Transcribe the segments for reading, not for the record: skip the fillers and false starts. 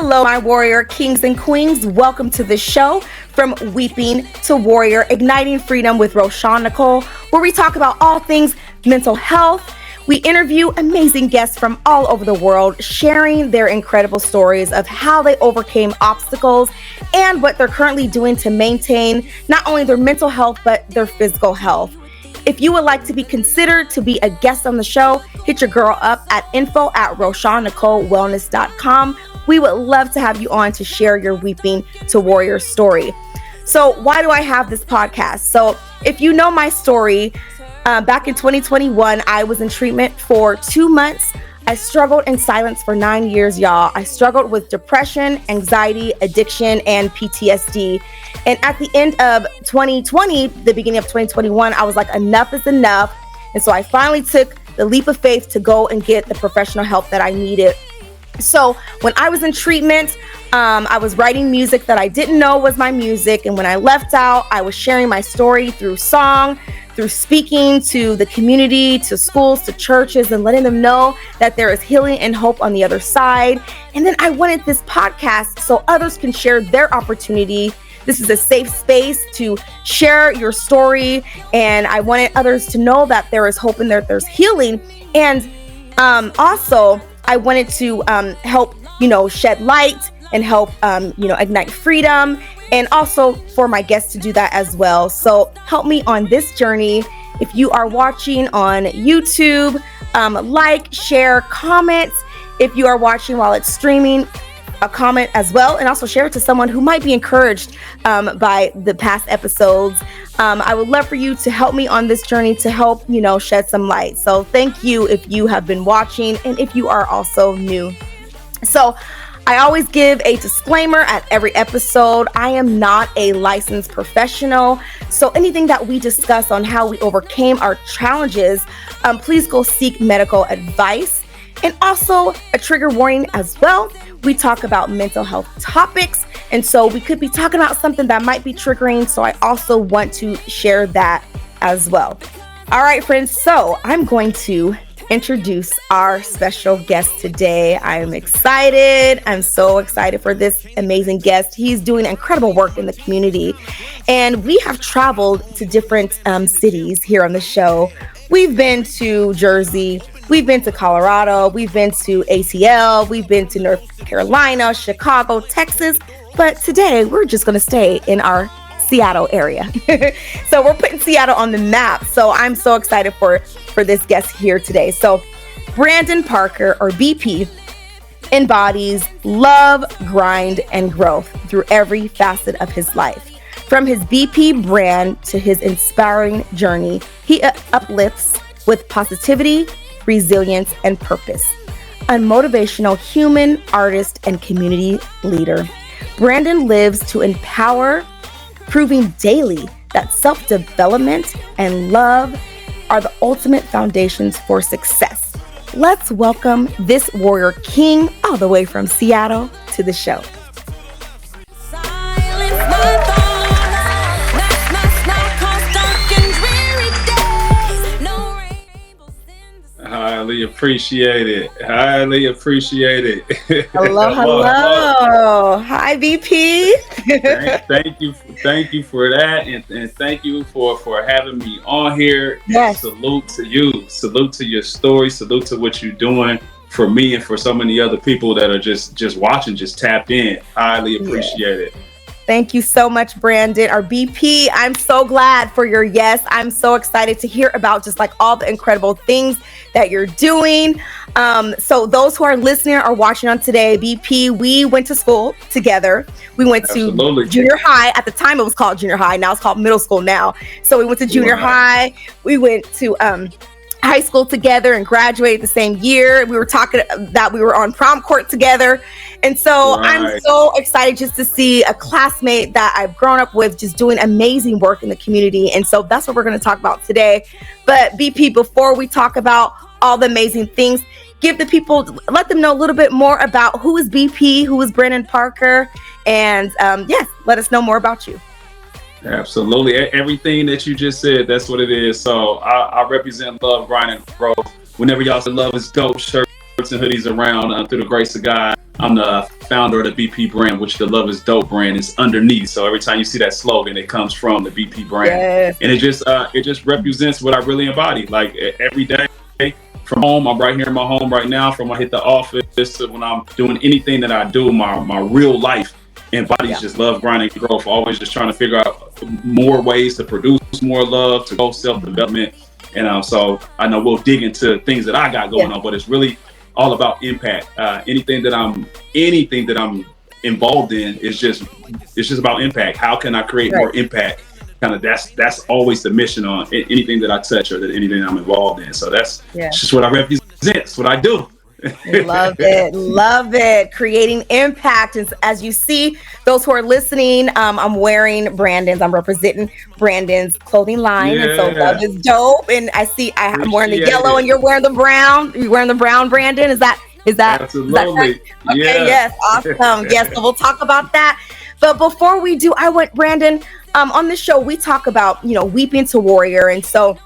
Hello, my warrior kings and queens. Welcome to the show, From Weeping to Warrior, Igniting Freedom with Roshawn Nicole, where we talk about all things mental health. We interview amazing guests from all over the world, sharing their incredible stories of how they overcame obstacles and what they're currently doing to maintain not only their mental health, but their physical health. If you would like to be considered to be a guest on the show, hit your girl up at info@RoshawnNicoleWellness.com. We would love to have you on to share your Weeping to Warrior story. So why do I have this podcast? So if you know my story, back in 2021, I was in treatment for 2 months. I struggled in silence for 9 years, y'all. I struggled with depression, anxiety, addiction, and PTSD. And at the end of 2020, the beginning of 2021, I was like, enough is enough. And so I finally took the leap of faith to go and get the professional help that I needed. So when I was in treatment, I was writing music that I didn't know was my music. And when I left out, I was sharing my story through song, through speaking to the community, to schools, to churches, and letting them know that there is healing and hope on the other side. And then I wanted this podcast so others can share their opportunity. This is a safe space to share your story. And I wanted others to know that there is hope and there's healing. And also, I wanted to help, shed light and help, ignite freedom, and also for my guests to do that as well. So help me on this journey. If you are watching on YouTube, like, share, comment. If you are watching while it's streaming, a comment as well, and also share it to someone who might be encouraged by the past episodes. I would love for you to help me on this journey to help, shed some light. So thank you if you have been watching and if you are also new. So I always give a disclaimer at every episode. I am not a licensed professional. So anything that we discuss on how we overcame our challenges, please go seek medical advice. And also a trigger warning as well. We talk about mental health topics. And so we could be talking about something that might be triggering. So I also want to share that as well. All right, friends. So I'm going to introduce our special guest today. I'm excited. I'm so excited for this amazing guest. He's doing incredible work in the community. And we have traveled to different cities here on the show. We've been to Jersey. We've been to Colorado. We've been to ATL. We've been to North Carolina, Chicago, Texas. But today we're just going to stay in our Seattle area. So we're putting Seattle on the map. So I'm so excited for this guest here today. So Brandon Parker, or BP, embodies love, grind, and growth through every facet of his life. From his BP brand to his inspiring journey, he uplifts with positivity, resilience, and purpose. A motivational human, artist, and community leader, Brandon lives to empower, proving daily that self-development and love are the ultimate foundations for success. Let's welcome this warrior king all the way from Seattle to the show. Highly appreciate it. Highly appreciate it. Hello. Hi, VP. Thank you for that, and thank you for having me on here. Yes. Salute to you. Salute to your story. Salute to what you're doing for me and for so many other people that are just watching, just tapped in. Highly appreciate it. Thank you so much, Brandon, our BP. I'm so glad for your yes. I'm so excited to hear about just like all the incredible things that you're doing. So those who are listening or watching on today, BP, we went to school together. We went to junior high. At the time, it was called junior high. Now it's called middle school now. So we went to junior high. We went to high school together and graduated the same year. We were talking that we were on prom court together. And so I'm so excited just to see a classmate that I've grown up with just doing amazing work in the community. And so that's what we're going to talk about today. But BP, before we talk about all the amazing things, give the people, let them know a little bit more about who is BP, who is Brandon Parker, and yes, let us know more about you. Absolutely. Everything that you just said, that's what it is. So I represent love, grind, and growth. Whenever y'all say love is dope shirt, shirts and hoodies around through the grace of God. I'm the founder of the BP brand, which the Love is Dope brand is underneath. So every time you see that slogan, it comes from the BP brand. Yes. And it just represents what I really embody. Like every day from home, I'm right here in my home right now, from when I hit the office to when I'm doing anything that I do, my real life embodies just love, grinding, growth, always just trying to figure out more ways to produce more love, to go self-development. And so I know we'll dig into things that I got going on, but it's really all about impact. Anything that I'm involved in it's just about impact. How can I create more impact? Kind of that's always the mission on anything that I touch or that anything I'm involved in. So that's just what I represent. That's what I do. Love it. Love it. Creating impact. And as you see, those who are listening, I'm wearing Brandon's. I'm representing Brandon's clothing line. And so Love is Dope. And I see I'm wearing the yellow and you're wearing the brown. You're wearing the brown, Brandon. Is that absolutely? Is that okay, yes. Awesome. Yes. So we'll talk about that. But before we do, I want Brandon, on this show, we talk about, weeping to warrior. And so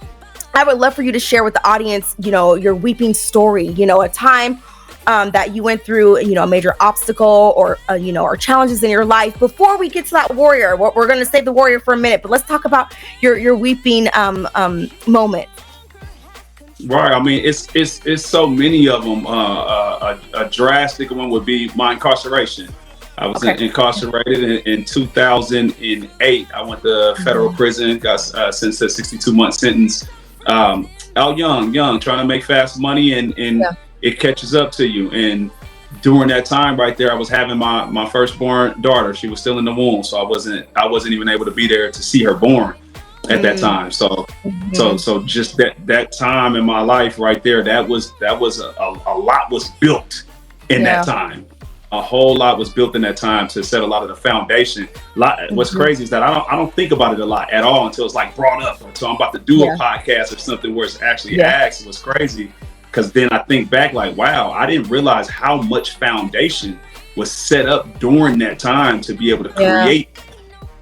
I would love for you to share with the audience, your weeping story, a time that you went through, a major obstacle or, or challenges in your life. Before we get to that warrior, we're going to save the warrior for a minute, but let's talk about your weeping moment. Right. I mean, it's so many of them. A drastic one would be my incarceration. I was incarcerated in 2008. I went to federal prison, got sentenced to a 62-month sentence. Out young, trying to make fast money, and it catches up to you. And during that time right there, I was having my firstborn daughter. She was still in the womb, so I wasn't even able to be there to see her born at that time. So just that time in my life right there, that was a lot was built in that time. A whole lot was built in that time to set a lot of the foundation. What's crazy is that I don't think about it a lot at all until it's like brought up. Until I'm about to do a podcast or something where it's actually asked. What's crazy, because then I think back like, wow, I didn't realize how much foundation was set up during that time to be able to create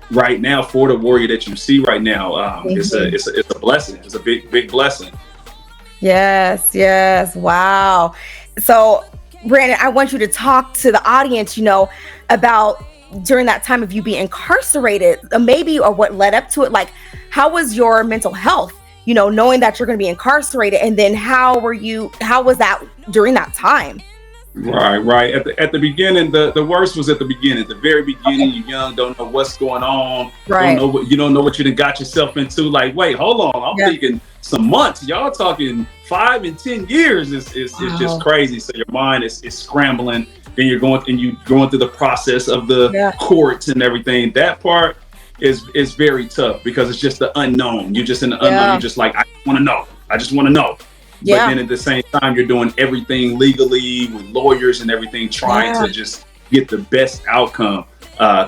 right now for the warrior that you see right now. It's a blessing. It's a big blessing. Yes. Wow. So Brandon, I want you to talk to the audience, about during that time of you being incarcerated, maybe, or what led up to it. Like, how was your mental health, knowing that you're going to be incarcerated? And then how was that during that time? Right. At the beginning, the worst was at the beginning. At the very beginning, you're young, don't know what's going on. Right. Don't know what you done got yourself into. Like, wait, hold on. I'm thinking some months. Y'all talking 5 and 10 years is just crazy. So your mind is scrambling. Then you're going through the process of the courts and everything. That part is very tough because it's just the unknown. You're just in the unknown. You're just like, I just want to know. But then at the same time, you're doing everything legally with lawyers and everything, trying to just get the best outcome.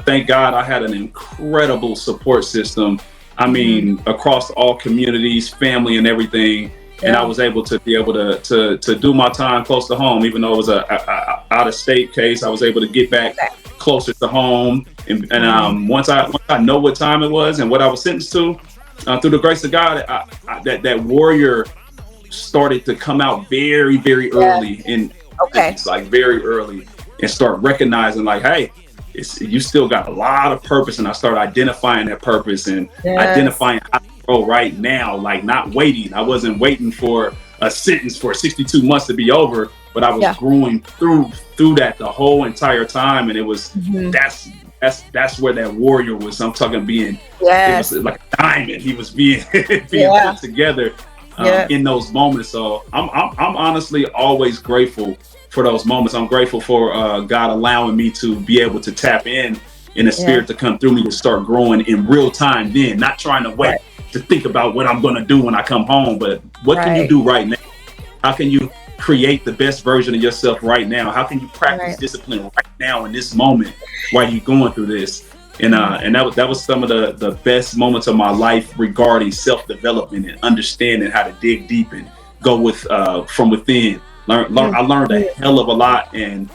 Thank God I had an incredible support system. I mean, across all communities, family and everything. And I was able to do my time close to home, even though it was a out of state case. I was able to get back closer to home. And once I know what time it was and what I was sentenced to, through the grace of God, that warrior started to come out very, very early like very early, and start recognizing like, hey, you still got a lot of purpose. And I started identifying that purpose and identifying how to grow right now, like not waiting. I wasn't waiting for a sentence for 62 months to be over, but I was growing through that the whole entire time. And it was, that's where that warrior was. I'm talking it was like a diamond. He was being put together in those moments. So I'm honestly always grateful for those moments. I'm grateful for God allowing me to be able to tap in the spirit to come through me to start growing in real time, then not trying to wait to think about what I'm going to do when I come home, but what can you do right now? How can you create the best version of yourself right now? How can you practice discipline right now in this moment while you're going through this? And that was some of the best moments of my life regarding self-development and understanding how to dig deep and go with from within. I learned a hell of a lot, and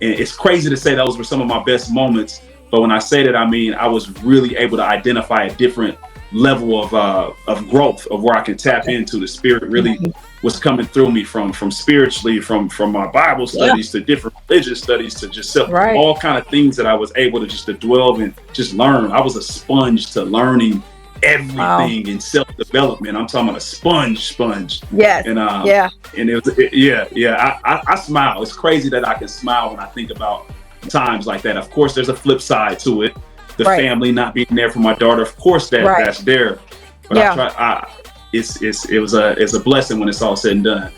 it's crazy to say those were some of my best moments. But when I say that, I mean I was really able to identify a different level of growth of where I can tap into. The Spirit really was coming through me from spiritually, from my Bible studies to different religious studies to just all kind of things that I was able to just to dwell and just learn. I was a sponge to learning everything in self-development. I'm talking about a sponge. Yes. And and I smile. It's crazy that I can smile when I think about times like that. Of course, there's a flip side to it. The family not being there for my daughter. Of course, that's there. But it was a blessing when it's all said and done.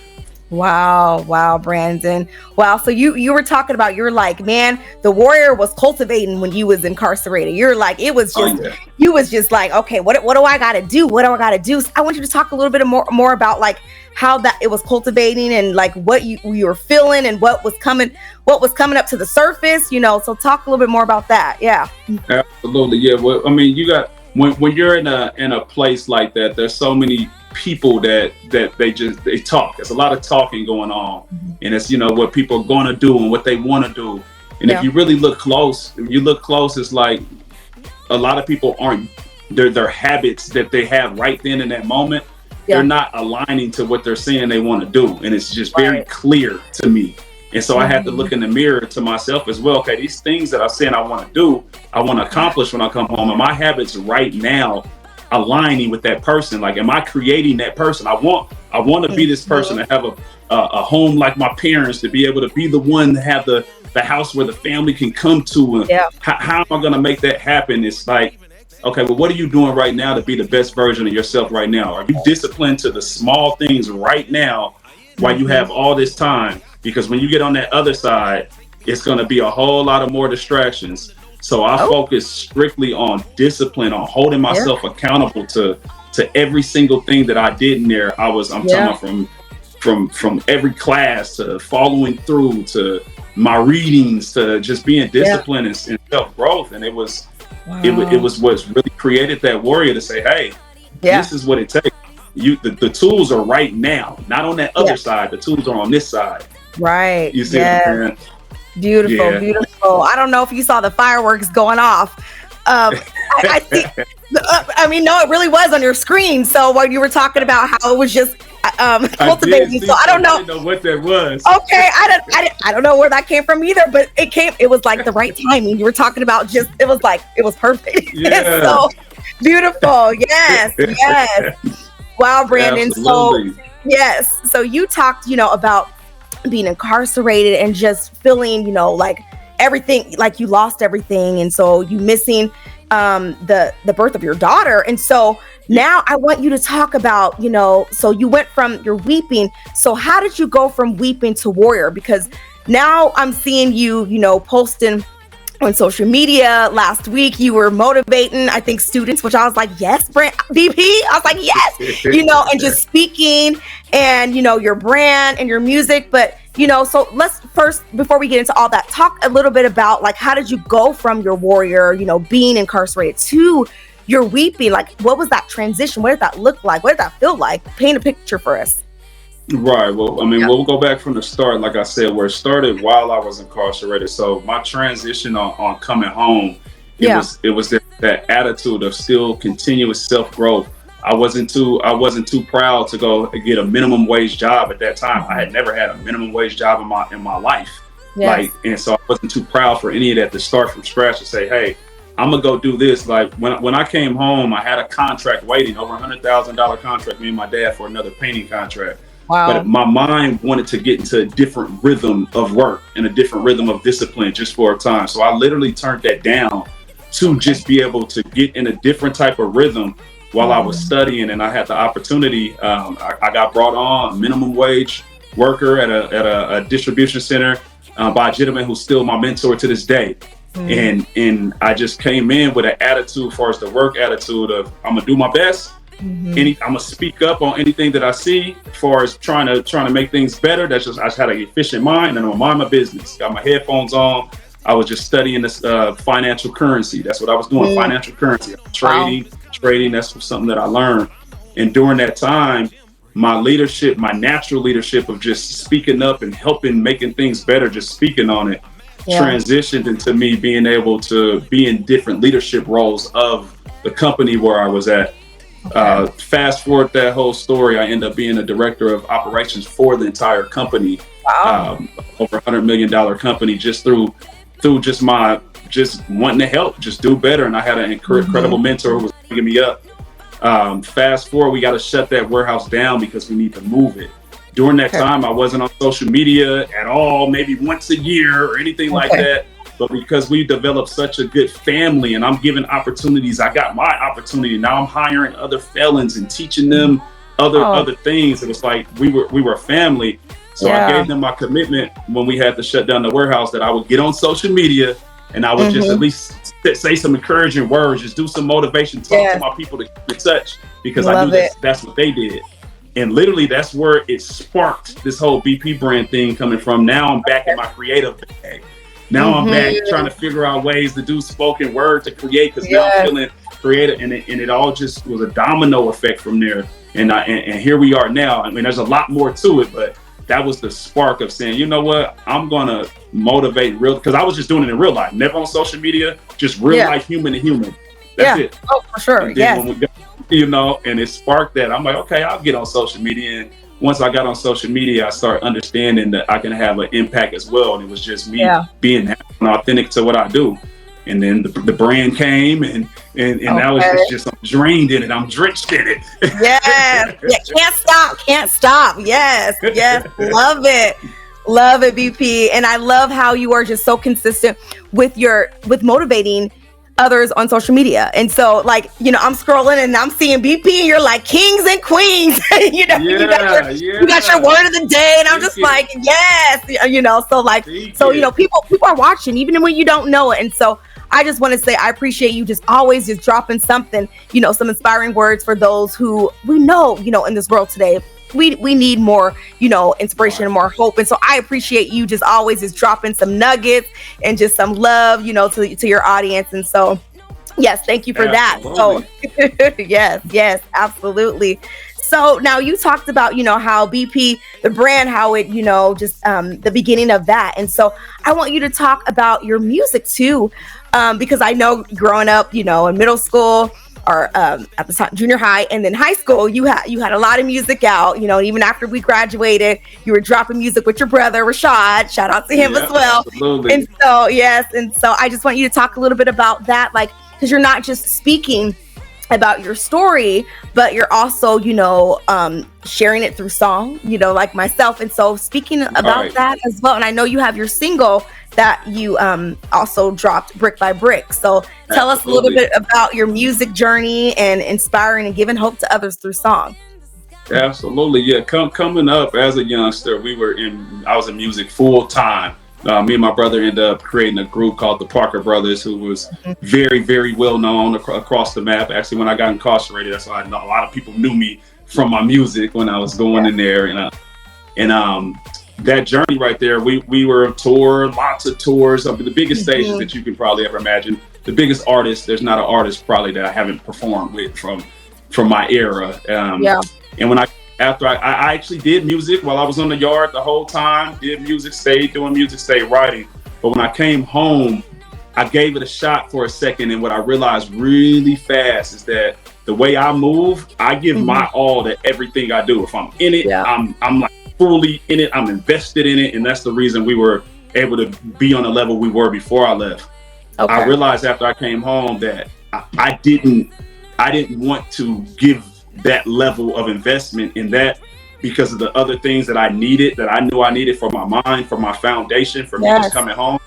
Wow, Brandon. Wow. So you were talking about, you're like, man, the warrior was cultivating when you was incarcerated. You're like, it was just, you was just like, okay, what do I got to do? What do I got to do? So I want you to talk a little bit more about like how that it was cultivating and like what you were feeling and what was coming up to the surface, you know, so talk a little bit more about that. Yeah. Absolutely. Yeah. Well, I mean, you got, when you're in a place like that, there's so many people that they talk. There's a lot of talking going on, and it's, you know, what people are going to do and what they want to do. And if you really look close, it's like a lot of people aren't, their habits that they have right then in that moment, they're not aligning to what they're saying they want to do. And it's just very clear to me. And so I had to look in the mirror to myself as well. Okay, these things that I'm saying I want to do, I want to accomplish when I come home. And my habits right now aligning with that person. Like, am I creating that person? I want to be this person, to have a home like my parents, to be able to be the one to have the house where the family can come to. How am I going to make that happen? It's like, okay, well, what are you doing right now to be the best version of yourself right now? Are you disciplined to the small things right now while you have all this time? Because when you get on that other side, it's going to be a whole lot of more distractions. So I focus strictly on discipline, on holding myself accountable to every single thing that I did in there. I'm talking about from every class to following through to my readings to just being disciplined and self-growth. And it was what's really created that warrior to say, hey, this is what it takes. The tools are right now, not on that other side. The tools are on this side. Right. You see what I'm saying? Beautiful. I don't know if you saw the fireworks going off. I see. I mean, no, it really was on your screen. So when you were talking about how it was just cultivating, so I don't know. I didn't know what that was. Okay, I don't know where that came from either, but it was like the right timing. You were talking about it was perfect. Yeah. So beautiful. Yes. Wow, Brandon. Absolutely. So you talked, about being incarcerated and just feeling, like everything, like you lost everything, and so you missing the birth of your daughter. And so now I want you to talk about, so you went from your weeping. So how did you go from weeping to warrior? Because now I'm seeing you, posting on social media. Last week you were motivating, I think, students, which I was like, yes, BP. I was like, yes, and just speaking and, your brand and your music. But, so let's first, before we get into all that, talk a little bit about like, how did you go from your warrior, being incarcerated to your weeping? Like, what was that transition? What did that look like? What did that feel like? Paint a picture for us. Right. Well, I mean, we'll go back from the start, like I said, where it started while I was incarcerated. So my transition on coming home, it was that attitude of still continuous self-growth. I wasn't too proud to go get a minimum wage job at that time. I had never had a minimum wage job in my life. Yes. And so I wasn't too proud for any of that to start from scratch to say, hey, I'm gonna go do this. Like when I came home, I had a contract waiting, over $100,000 contract, me and my dad, for another painting contract. Wow. But my mind wanted to get into a different rhythm of work and a different rhythm of discipline just for a time. So I literally turned that down to just be able to get in a different type of rhythm while I was studying. And I had the opportunity. I got brought on a minimum wage worker at a distribution center by a gentleman who's still my mentor to this day. And I just came in with an attitude, as far as the work attitude of, I'm gonna do my best. I'm gonna speak up on anything that I see as far as trying to make things better. I just had an efficient mind, and I'm gonna mind my business. Got my headphones on. I was just studying this financial currency. That's what I was doing. Financial currency, trading. That's something that I learned. And during that time, my leadership, my natural leadership of just speaking up and helping, making things better, just speaking on it, transitioned into me being able to be in different leadership roles of the company where I was at. Okay. Fast forward that whole story, I end up being a director of operations for the entire company, Wow. over $100 million company, just through just wanting to help, just do better. And I had an incredible Mm-hmm. mentor who was bringing me up. Fast forward, we got to shut that warehouse down because we need to move it. During that Okay. time, I wasn't on social media at all, maybe once a year or anything like Okay. that. But because we developed such a good family and I'm given opportunities, I got my opportunity. Now I'm hiring other felons and teaching them Oh, other things. It was like we were a family. So I yeah. gave them my commitment when we had to shut down the warehouse that I would get on social media and I would just at Mm-hmm. least say some encouraging words, just do some motivation, talk to Yes. my people to keep in touch because I knew Love it. that's what they did. And literally that's where it sparked this whole BP brand thing coming from. Now I'm back in my creative bag. Now I'm back trying Mm-hmm. to figure out ways to do spoken word to create because now I'm Yes. feeling creative and it all just was a domino effect from there. And here we are now. I mean, there's a lot more to it, but that was the spark of saying, you know what, I'm gonna motivate real because I was just doing it in real life, never on social media, just real Yeah. life, human to human. That's Yeah. it. Oh, for sure. And then Yes. when we got, and it sparked that. I'm like, okay, I'll get on social media. And once I got on social media, I started understanding that I can have an impact as well. And it was just me Yeah. being authentic to what I do. And then the brand came, and now Okay. it's just I'm drained in it. I'm drenched in Yes. Yeah. it. Can't stop. Can't stop. Yes. Yes. Love it. Love it, BP. And I love how you are just so consistent with motivating others on social media. And so, like, I'm scrolling and I'm seeing BP and you're like kings and queens. Yeah, You got your yeah. word of the day. And I'm Thank just you. like, yes, so like, Thank so, you. people are watching even when you don't know it. And so I just want to say, I appreciate you just always just dropping something, some inspiring words for those who we know, in this world today. We need more, inspiration and Right. more hope. And so I appreciate you just always just dropping some nuggets and just some love, to your audience. And so, yes, thank you for that. So, Absolutely. yes, yes, absolutely. So now you talked about, how BP, the brand, how it, just the beginning of that. And so I want you to talk about your music too, because I know growing up, in middle school or at the time junior high and then high school, you had a lot of music out. Even after we graduated, you were dropping music with your brother Rashad. Shout out to him as Yeah, well. And absolutely. so, yes, and so I just want you to talk a little bit about that, like, because you're not just speaking about your story, but you're also, sharing it through song, like myself. And so speaking about Right. that as well, and I know you have your single that you also dropped, Brick by Brick. So tell us a little Absolutely. bit about your music journey and inspiring and giving hope to others through song. Absolutely, yeah. Coming up as a youngster, I was in music full time. Me and my brother ended up creating a group called the Parker Brothers, who was very, very well known across the map. Actually, when I got incarcerated, that's why I know a lot of people knew me from my music when I was going Yeah. in there. And that journey right there, we were on tour, lots of tours, the biggest stages Mhm. that you can probably ever imagine. The biggest artists, there's not an artist probably that I haven't performed with from my era. Yeah. And when I actually did music while I was on the yard the whole time, did music, stayed doing music, stayed writing. But when I came home, I gave it a shot for a second. And what I realized really fast is that the way I move, I give Mhm. my all to everything I do. If I'm in it, Yeah. I'm like fully in it. I'm invested in it. And that's the reason we were able to be on the level we were before I left. I Okay. realized after I came home that I didn't want to give that level of investment in that because of the other things that I needed, that I knew I needed for my mind, for my foundation, for me just Yes. coming home.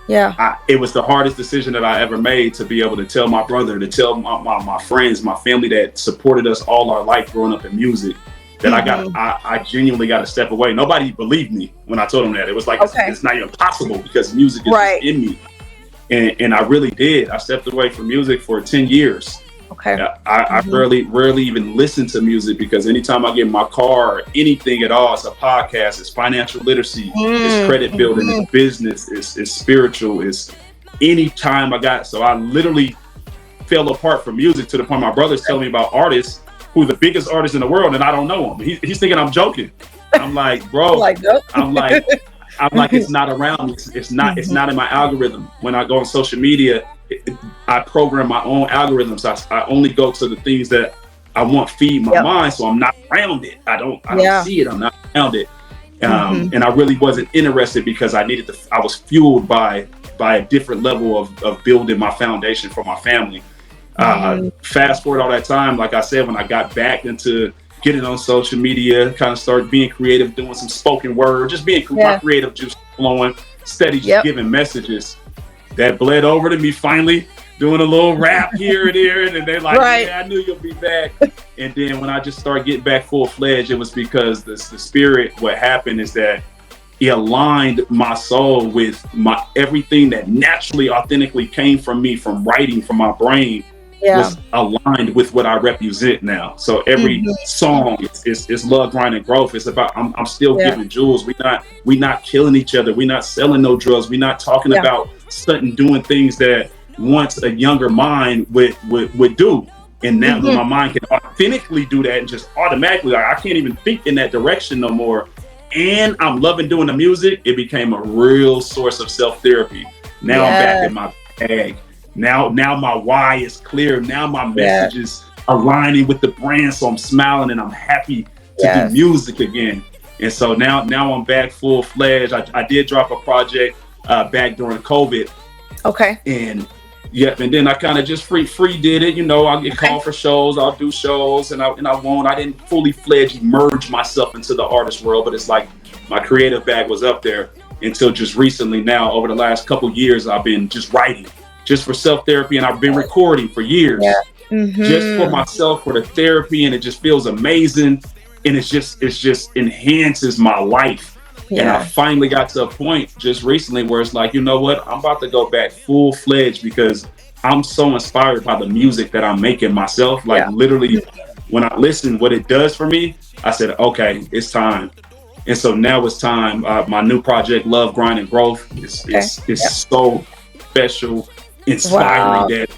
Yeah. It was the hardest decision that I ever made to be able to tell my brother, to tell my friends, my family that supported us all our life growing up in music, that Mhm. I genuinely got to step away. Nobody believed me when I told them that. It was like, Okay. it's not even possible because music is just Right. in me. And I really did. I stepped away from music for 10 years. Okay. I Mhm. rarely even listen to music because anytime I get in my car or anything at all, it's a podcast, it's financial literacy, it's credit building, Mhm. it's business, it's spiritual, it's any time I got. So I literally fell apart from music to the point my brother's telling me about artists who are the biggest artists in the world and I don't know them. He's thinking I'm joking. I'm like, bro, Like, nope. I'm like, it's not around me. It's not in my algorithm. When I go on social media, I program my own algorithms. I only go to the things that I want to feed my mind, so I'm not around it. I don't see it. I'm not around it. And I really wasn't interested because I was fueled by a different level of building my foundation for my family. Fast forward all that time, like I said, when I got back into getting on social media, kind of started being creative, doing some spoken word, just being my creative juice flowing, steady, just giving messages. That bled over to me finally doing a little rap here and there, and they're like, yeah, I knew you'll be back. And then when I just started getting back full-fledged, it was because the spirit, what happened is that it aligned my soul with my everything that naturally, authentically came from me, from writing, from my brain, was aligned with what I represent now. So every song is love, grind, and growth. It's about I'm still giving jewels. We not killing each other. We not selling no drugs. We not talking about stunting, doing things that once a younger mind would do. And now my mind can authentically do that and just automatically, like, I can't even think in that direction no more. And I'm loving doing the music. It became a real source of self-therapy. Now I'm back in my bag. Now my why is clear. Now my message is aligning with the brand. So I'm smiling and I'm happy to do music again. And so now I'm back full-fledged. I did drop a project back during COVID. Okay. And then I kind of just free did it. You know, I'll get called for shows. I'll do shows, and I won't. I didn't fully fledged merge myself into the artist world, but it's like my creative bag was up there until just recently. Now, over the last couple years, I've been just writing, just for self-therapy, and I've been recording for years, just for myself, for the therapy, and it just feels amazing, and it just enhances my life. And I finally got to a point just recently where it's like, you know what, I'm about to go back full-fledged because I'm so inspired by the music that I'm making myself. Like literally, when I listen, what it does for me, I said, okay, it's time. And so now it's time. My new project, Love, Grind, and Growth, is so special, inspiring that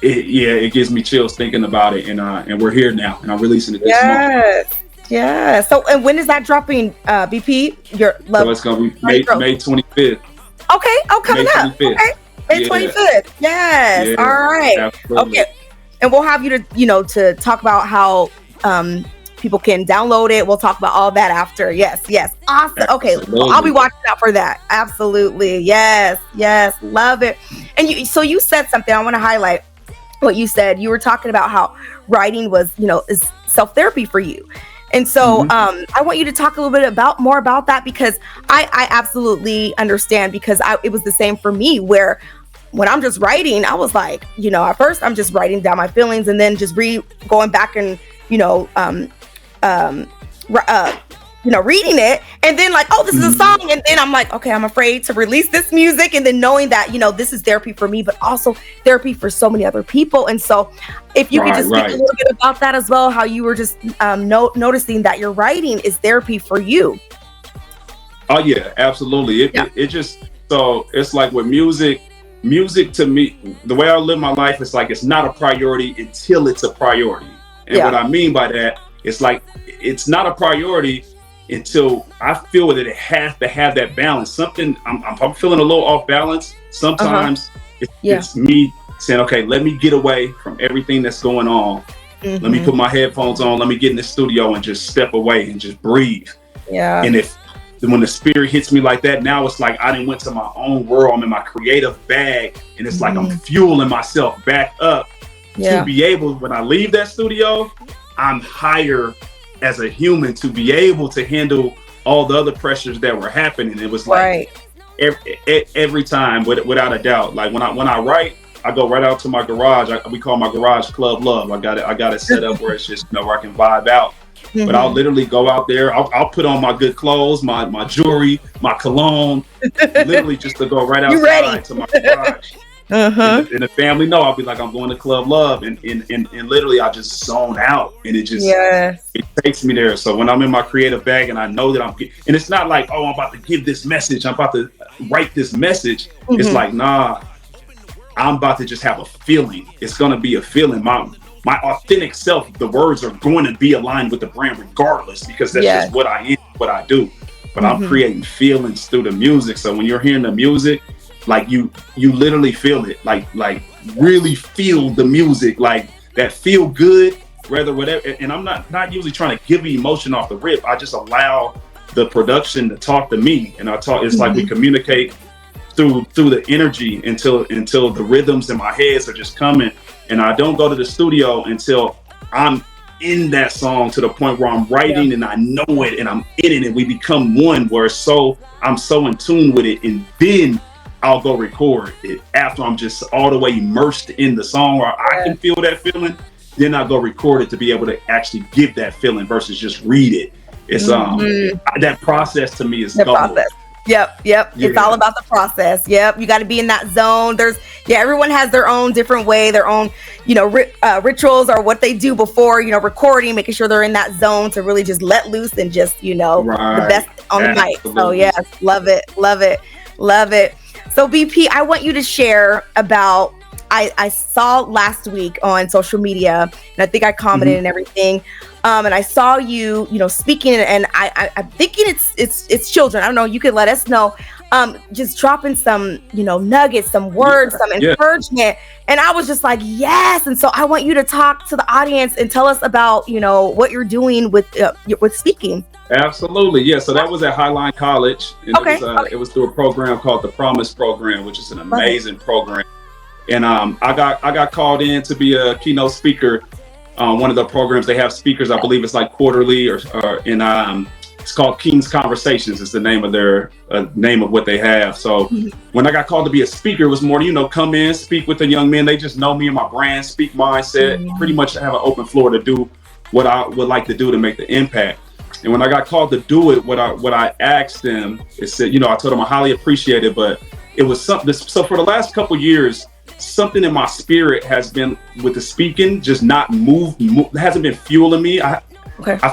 it gives me chills thinking about it. And we're here now, and I'm releasing it this month. Yeah. So, and when is that dropping, BP? Your Love? So it's going to be May 25th. Okay. Oh, coming up. Okay. May 25th. Yes. All right. Absolutely. Okay. And we'll have you to talk about how people can download it. We'll talk about all that after. Yes. Awesome. Okay. Well, I'll be watching out for that. Absolutely. Yes. Love it. And you said something I want to highlight. What you said, you were talking about how writing was, is self-therapy for you. And so I want you to talk a little bit more about that, because I absolutely understand, because it was the same for me, where when I'm just writing, I was like, at first I'm just writing down my feelings, and then just going back and, reading it, and then like, oh, this is a song, and then I'm like, okay, I'm afraid to release this music, and then knowing that this is therapy for me, but also therapy for so many other people. And so if you could just speak a little bit about that as well, how you were just noticing that your writing is therapy for you. Oh yeah, absolutely. It just, so it's like with music to me, the way I live my life, it's like it's not a priority until it's a priority. And what I mean by that, it's like it's not a priority until I feel that it has to have that balance. Something I'm feeling a little off balance. Sometimes it's me saying, okay, let me get away from everything that's going on. Let me put my headphones on. Let me get in the studio and just step away and just breathe. Yeah. And when the spirit hits me like that, now it's like I done went to my own world. I'm in my creative bag, and it's like I'm fueling myself back up to be able, when I leave that studio, I'm higher as a human to be able to handle all the other pressures that were happening. It was like every time, without a doubt. Like when I write, I go right out to my garage. We call my garage Club Love. I got it set up where it's just where I can vibe out. But I'll literally go out there. I'll put on my good clothes, my jewelry, my cologne, literally just to go right outside to my garage. And the family know I'll be like, I'm going to Club Love, and literally I just zone out, and it just it takes me there. So when I'm in my creative bag and I know that and it's not like, oh, I'm about to give this message, I'm about to write this message. It's like, nah, I'm about to just have a feeling. It's gonna be a feeling. My authentic self, the words are going to be aligned with the brand regardless, because that's just what I am, what I do. But I'm creating feelings through the music. So when you're hearing the music, like you literally feel it, like really feel the music, like that feel good whether whatever. And I'm not usually trying to give emotion off the rip. I just allow the production to talk to me, and I talk. It's like we communicate through the energy until the rhythms in my heads are just coming, and I don't go to the studio until I'm in that song to the point where I'm writing and I know it and I'm in it and we become one, where I'm so in tune with it, and then I'll go record it after I'm just all the way immersed in the song, or I can feel that feeling. Then I'll go record it to be able to actually give that feeling versus just read it. It's that process to me is gold. Process. Yep. It's all about the process. Yep. You got to be in that zone. Everyone has their own different way, their own, rituals or what they do before, recording, making sure they're in that zone to really just let loose and just, the best on the mic. So yes, love it. So BP, I want you to share about, I saw last week on social media, and I think I commented and everything. And I saw you, speaking, and I'm thinking it's children. I don't know. You could let us know. Just dropping some, nuggets, some words, some encouragement. And I was just like, yes. And so I want you to talk to the audience and tell us about, what you're doing with speaking. Absolutely. Yeah. So that was at Highline College. And it was through a program called the Promise Program, which is an amazing program. And I got called in to be a keynote speaker. One of the programs, they have speakers, I believe it's like quarterly, or it's called King's Conversations is the name of their name of what they have. So when I got called to be a speaker, it was more, come in, speak with the young men. They just know me and my brand, speak mindset, pretty much have an open floor to do what I would like to do to make the impact. And when I got called to do it, what I asked them, it said, I told them I highly appreciate it, but it was something. So for the last couple of years, something in my spirit has been with the speaking, just not hasn't been fueling me. I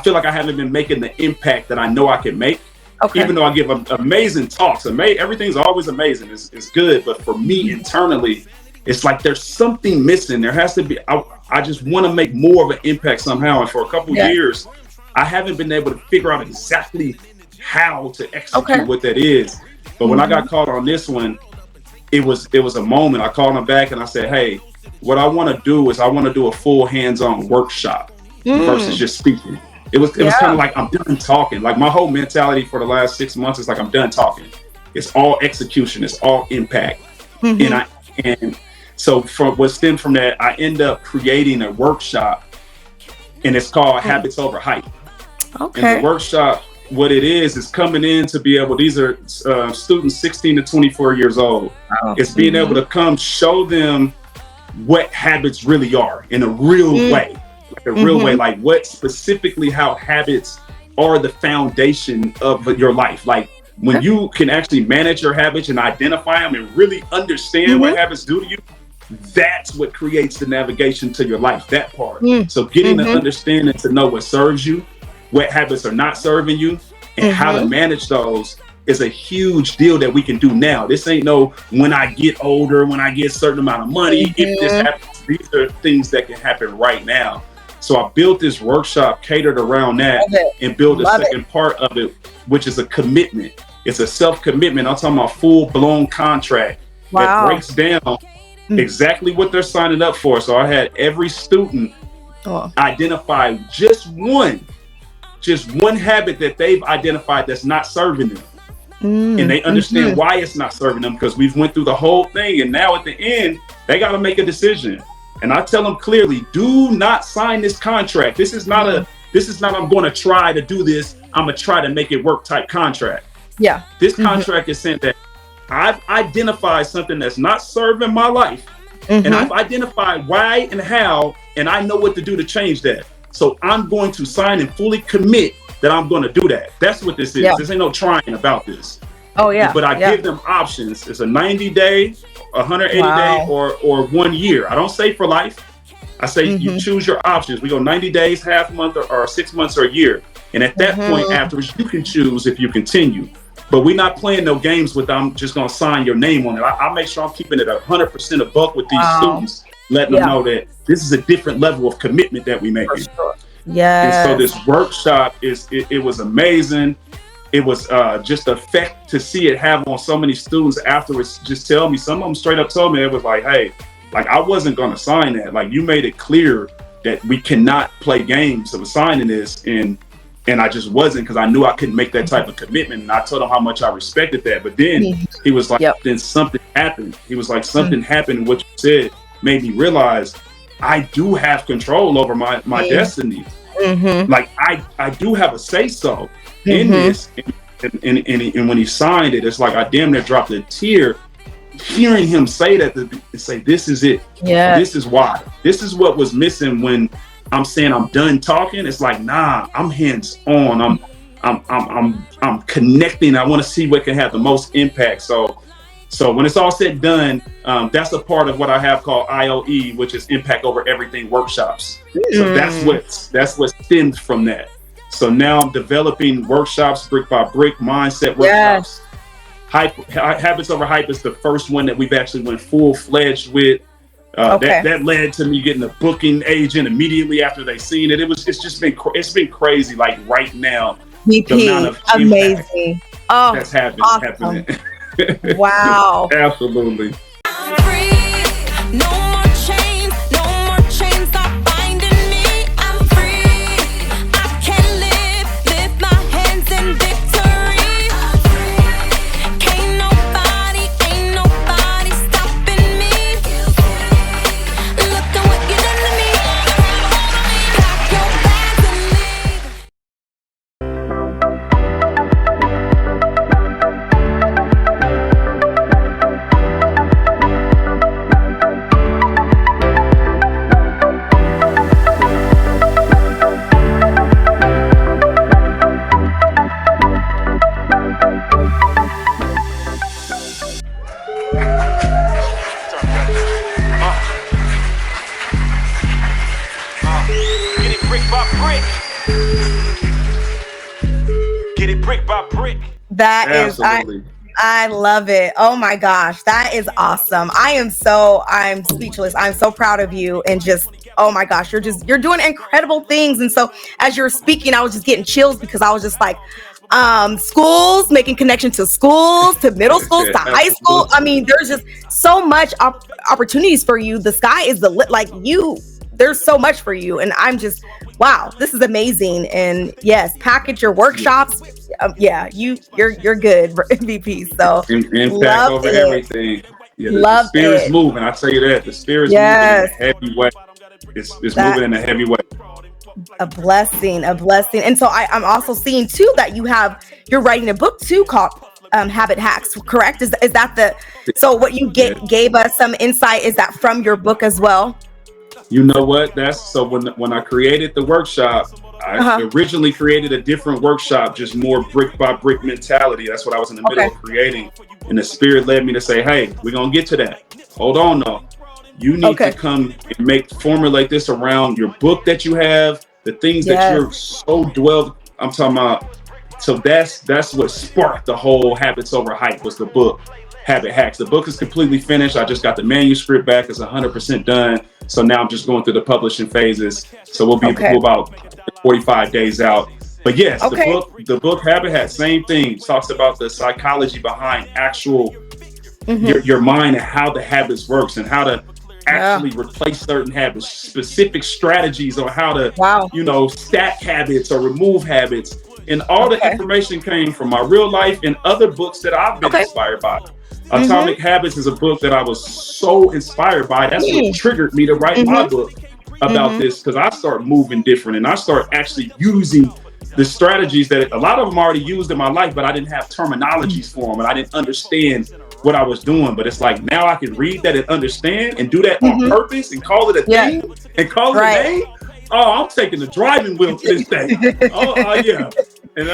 feel like I haven't been making the impact that I know I can make. Even though I give amazing talks, everything's always amazing. It's good, but for me internally, it's like there's something missing. There has to be. I just want to make more of an impact somehow. And for a couple of years, I haven't been able to figure out exactly how to execute what that is. But when I got caught on this one, it was a moment. I called him back and I said, hey, what I want to do is I want to do a full hands-on workshop versus just speaking. It was kind of like I'm done talking. Like my whole mentality for the last 6 months is like I'm done talking. It's all execution. It's all impact. And so from what stemmed from that, I end up creating a workshop, and it's called Habits Over Hype. And the workshop, what it is coming in to be able, these are students 16 to 24 years old. It's being able to come show them what habits really are in a real way, like a real way, like what specifically how habits are the foundation of your life. Like when you can actually manage your habits and identify them and really understand what habits do to you, that's what creates the navigation to your life, that part. So getting the understanding to know what serves you, what habits are not serving you, and how to manage those is a huge deal that we can do now. This ain't no when I get older, when I get a certain amount of money, if this happens. These are things that can happen right now. So I built this workshop catered around that and build a second part of it, which is a commitment. It's a self-commitment. I'm talking about full-blown contract that breaks down exactly what they're signing up for. So I had every student identify just one habit that they've identified that's not serving them. And they understand why it's not serving them, because we've went through the whole thing. And now at the end, they got to make a decision. And I tell them clearly, do not sign this contract. This is not I'm going to try to do this. I'm going to try to make it work type contract. This contract is saying that I've identified something that's not serving my life. And I've identified why and how, and I know what to do to change that. So I'm going to sign and fully commit that I'm going to do that. That's what this is. This ain't no trying about this. But I give them options. It's a 90-day, 180-day, or 1 year. I don't say for life. I say you choose your options. We go 90 days, half month, or 6 months, or a year. And at that point afterwards, you can choose if you continue. But we're not playing no games with I'm just going to sign your name on it. I make sure I'm keeping it 100% a buck with these students, letting them know that this is a different level of commitment that we make. And so this workshop it was amazing. It was just the effect to see it have on so many students afterwards. Just tell me, some of them straight up told me, it was like, hey, like I wasn't going to sign that. Like you made it clear that we cannot play games of assigning this, and I just wasn't, because I knew I couldn't make that type of commitment. And I told him how much I respected that. But then he was like, Yep. then something happened. He was like, something happened. What you said made me realize I do have control over my destiny. Like I do have a say so in this. And when he signed it, it's like I damn near dropped a tear hearing him say that, say, this is it. Yeah. This is why. This is what was missing when I'm saying I'm done talking. It's like, nah, I'm hands on. I'm connecting. I want to see what can have the most impact. So when it's all said and done, that's a part of what I have called IOE, which is Impact Over Everything workshops. So that's what stems from that. So now I'm developing workshops, brick by brick, mindset workshops. Habits Over Hype is the first one that we've actually went full-fledged with. That led to me getting a booking agent immediately after they seen it. It's been crazy. Like right now, VP, amazing. Oh, that's happening. Wow. Absolutely. I'm free. No more chains. No more chains are binding me. I'm free. I can lift my hands in victory. I'm free. Ain't nobody stopping me. Look at what you done to me. Pack your bags and leave. Get it brick by brick. Get it brick by brick. That is, Absolutely. I love it. Oh my gosh, that is awesome. I'm speechless. I'm so proud of you, and just, oh my gosh, you're doing incredible things. And so as you're speaking, I was just getting chills, because I was just like, schools, making connection to schools, to middle schools, to high school. I mean, there's just so much opportunities for you. The sky is the lit, like you. There's so much for you, and I'm just, wow, this is amazing. And yes, package your workshops. You're good, MVP. So Impact over everything. Yeah, the spirit's moving. I tell you that the spirit's moving in a heavy way. It's moving in a heavy way. A blessing. And so I'm also seeing too that you're writing a book too called Habit Hacks, correct? Is that so what you gave us some insight, is that from your book as well? You know what? That's so when I created the workshop, I originally created a different workshop, just more brick by brick mentality. That's what I was in the middle of creating. And the spirit led me to say, hey, we're going to get to that. Hold on though. You need to come and formulate this around your book that you have, the things that you're so dwelled. I'm talking about. So that's what sparked the whole Habits Over Hype, was the book Habit Hacks. The book is completely finished. I just got the manuscript back. It's 100% done. So now I'm just going through the publishing phases. So we'll be about 45 days out. But yes, the book Habit Hacks, same thing. Talks about the psychology behind actual your mind, and how the habits works, and how to actually replace certain habits, specific strategies on how to stack habits or remove habits. And all the information came from my real life and other books that I've been inspired by. Atomic Habits is a book that I was so inspired by. That's what triggered me to write my book about this, because I start moving different, and I start actually using the strategies that a lot of them already used in my life, but I didn't have terminologies for them, and I didn't understand what I was doing. But it's like, now I can read that and understand and do that on purpose and call it a thing and call it a name. Oh, I'm taking the driving wheel to this thing. Yeah. And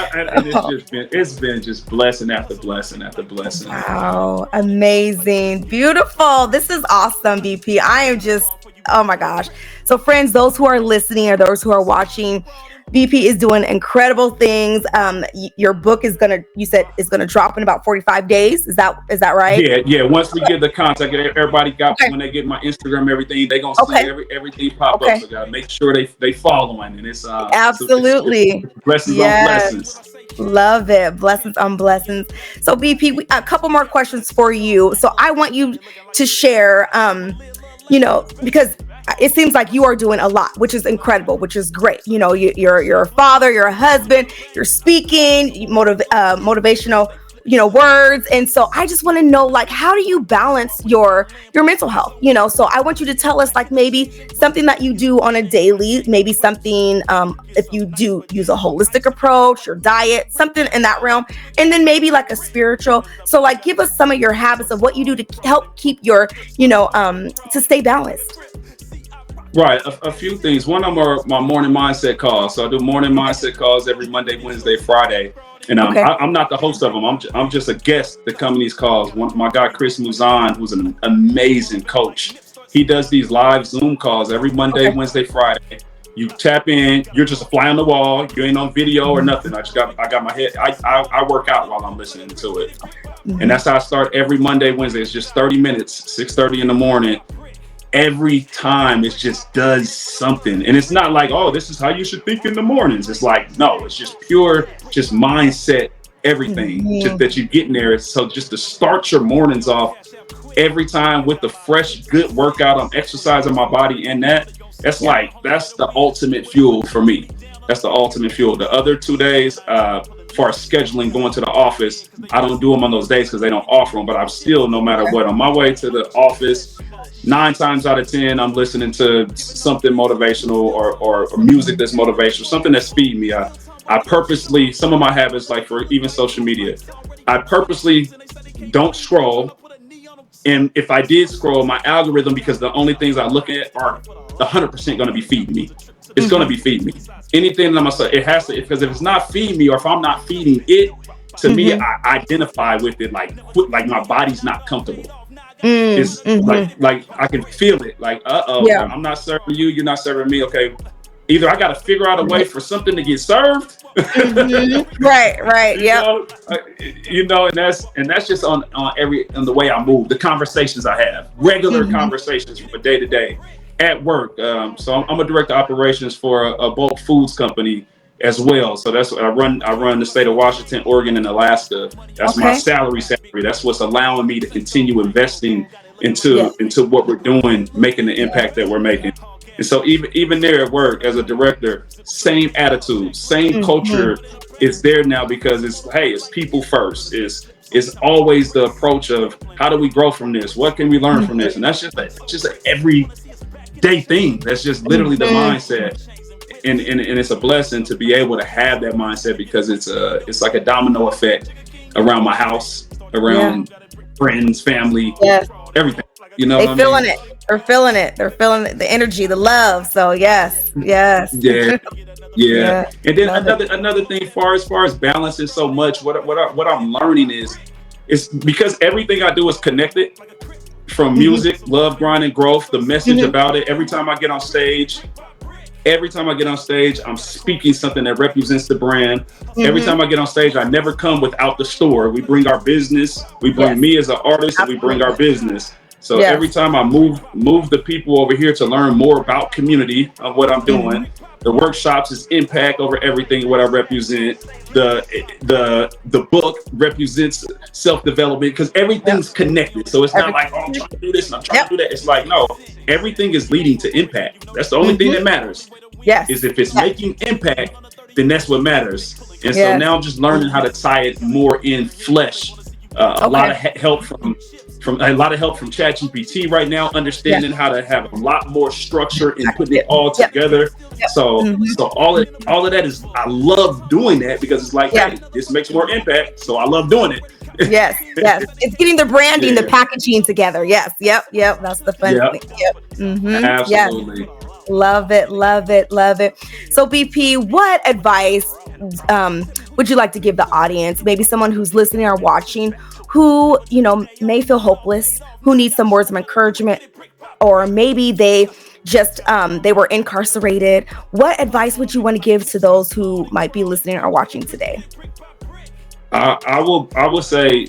it's been just blessing after blessing after blessing. Wow, amazing, beautiful. This is awesome, BP. I am just, oh my gosh. So friends, those who are listening or those who are watching, BP is doing incredible things. Your book you said is gonna drop in about 45 days. Is that right? Yeah. Once we get the contact, everybody got when they get my Instagram, everything, they gonna see everything pop up. So gotta make sure they following, and it's absolutely it's blessings on blessings. Love it. Blessings on blessings. So BP, a couple more questions for you. So I want you to share, because it seems like you are doing a lot, which is incredible, which is great. You know, you're a father, you're a husband, you're speaking, motivational, words. And so I just want to know, like, how do you balance your mental health? So I want you to tell us, like, maybe something that you do on a daily, maybe something, if you do use a holistic approach, your diet, something in that realm, and then maybe like a spiritual. So, like, give us some of your habits of what you do to help keep your, to stay balanced. Right, a few things. One of them are my morning mindset calls. So I do morning mindset calls every Monday, Wednesday, Friday, and Okay. I'm not the host of them. I'm just a guest that come in these calls. My guy Chris Muzan, who's an amazing coach, he does these live Zoom calls every Monday, Okay. Wednesday, Friday. You tap in. You're just a fly on the wall. You ain't on video or nothing. I got my head. I work out while I'm listening to it, and that's how I start every Monday, Wednesday. It's just 30 minutes, 6:30 in the morning. Every time it just does something, and it's not like, oh, this is how you should think in the mornings. It's like, no, it's just pure, just mindset, everything, just that you get in there. So just to start your mornings off every time with the fresh, good workout, I'm exercising my body, and that's the ultimate fuel for me. That's the ultimate fuel. The other 2 days, for scheduling, going to the office, I don't do them on those days because they don't offer them, but I'm still, no matter what, on my way to the office, 9 times out of 10, I'm listening to something motivational or music that's motivational, something that's feeding me. I purposely, some of my habits, like for even social media, I purposely don't scroll. And if I did scroll, my algorithm, because the only things I look at are 100% going to be feeding me. It's going to be feeding me. Anything that I'm going to say, it has to, because if it's not feeding me, or if I'm not feeding it, to me, I identify with it like my body's not comfortable. It's like I can feel it. Like, Yeah. I'm not serving you. You're not serving me. Okay, either I got to figure out a way for something to get served. Right. And that's just on the way I move, the conversations I have, regular conversations from day to day at work. So I'm a director of operations for a bulk foods company as well. So that's what I run. I run the state of Washington, Oregon, and Alaska. That's my salary. That's what's allowing me to continue investing into what we're doing, making the impact that we're making. And so even there at work as a director, same attitude, same culture is there now, because it's people first. It's always the approach of, how do we grow from this? What can we learn from this? And that's just an everyday thing. That's just literally the mindset. And it's a blessing to be able to have that mindset, because it's like a domino effect around my house, around friends, family, everything. They feeling it. They're feeling it. They're feeling it, the energy, the love. So yes. Yeah. And then another thing, as far as balance is so much. What I'm learning is because everything I do is connected, from music, love, grind, and growth. The message about it. Every time I get on stage, I'm speaking something that represents the brand. Every time I get on stage, I never come without the store. We bring our business. We bring me as an artist, and we bring our business. So every time I move the people over here to learn more about community of what I'm doing. The workshops is impact over everything, what I represent. The book represents self-development, because everything's connected. So it's not like, oh, I'm trying to do this and I'm trying to do that. It's like, no, everything is leading to impact. That's the only thing that matters. Is if it's making impact, then that's what matters. And so now I'm just learning how to tie it more in flesh. A lot of help from ChatGPT right now, understanding how to have a lot more structure and putting it all together. So all of that is, I love doing that, because it's like, hey, this makes more impact, so I love doing it. Yes. It's getting the branding, the packaging together. Yes. Yep. That's the fun thing. Absolutely. Love it. So BP, what advice would you like to give the audience? Maybe someone who's listening or watching who, may feel hopeless, who needs some words of encouragement, or maybe they just they were incarcerated. What advice would you want to give to those who might be listening or watching today? I will say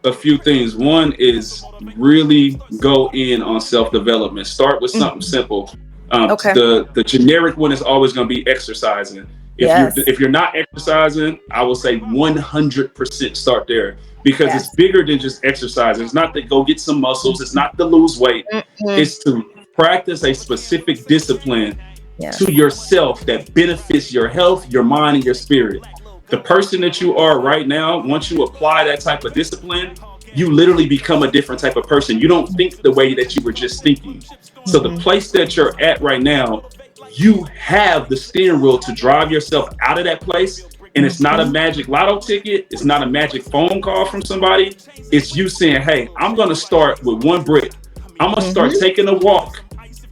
a few things. One is really go in on self-development. Start with something simple. The generic one is always going to be exercising. If you're not exercising, I will say 100% start there, because it's bigger than just exercising. It's not to go get some muscles. It's not to lose weight. It's to practice a specific discipline Yes. to yourself that benefits your health, your mind, and your spirit. The person that you are right now, once you apply that type of discipline, you literally become a different type of person. You don't think the way that you were just thinking. So the place that you're at right now, you have the steering wheel to drive yourself out of that place. And it's not a magic lotto ticket. It's not a magic phone call from somebody. It's you saying, hey, I'm going to start with one brick. I'm going to start taking a walk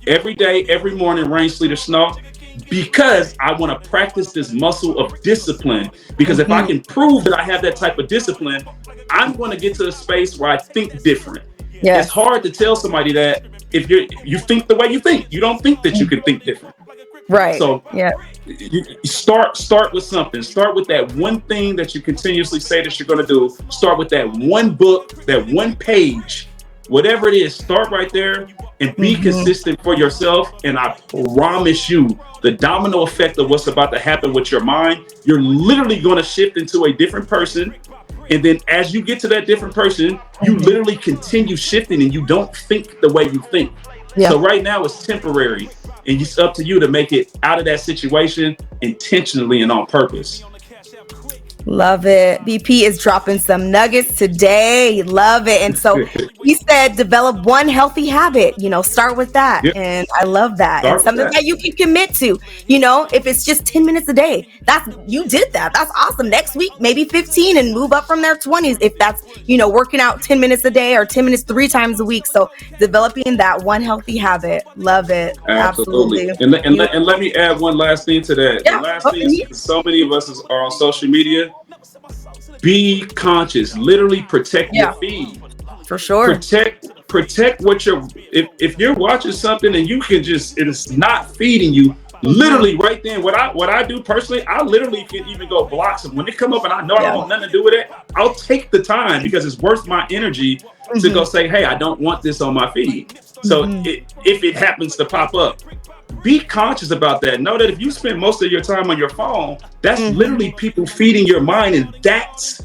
every day, every morning, rain, sleet, or snow, because I want to practice this muscle of discipline. Because if I can prove that I have that type of discipline, I'm going to get to a space where I think different. Yes. It's hard to tell somebody that if you think the way you think. You don't think that you can think different. Right. So yeah. you start with something. Start with that one thing that you continuously say that you're going to do. Start with that one book, that one page, whatever it is. Start right there and be consistent for yourself. And I promise you, the domino effect of what's about to happen with your mind, you're literally going to shift into a different person. And then as you get to that different person, you literally continue shifting and you don't think the way you think. Yeah. So right now it's temporary, and it's up to you to make it out of that situation intentionally and on purpose. Love it. BP is dropping some nuggets today. Love it. And so he said, develop one healthy habit, start with that. Yep. And I love that. Start and something with that you can commit to, if it's just 10 minutes a day, you did that. That's awesome. Next week, maybe 15 and move up from their 20s. If that's, working out 10 minutes a day or 10 minutes 3 times a week. So developing that one healthy habit. Love it. Absolutely. And let me add one last thing to that. Yeah. The last thing is, so many of us are on social media. Be conscious. Literally protect your feed. For sure. Protect what if you're watching something and you can it's not feeding you, literally right then, what I do personally, I literally can even go block them. When they come up and I know I don't want nothing to do with it, I'll take the time because it's worth my energy to go say, hey, I don't want this on my feed. So if it happens to pop up, be conscious about that. Know that if you spend most of your time on your phone, that's literally people feeding your mind, and that's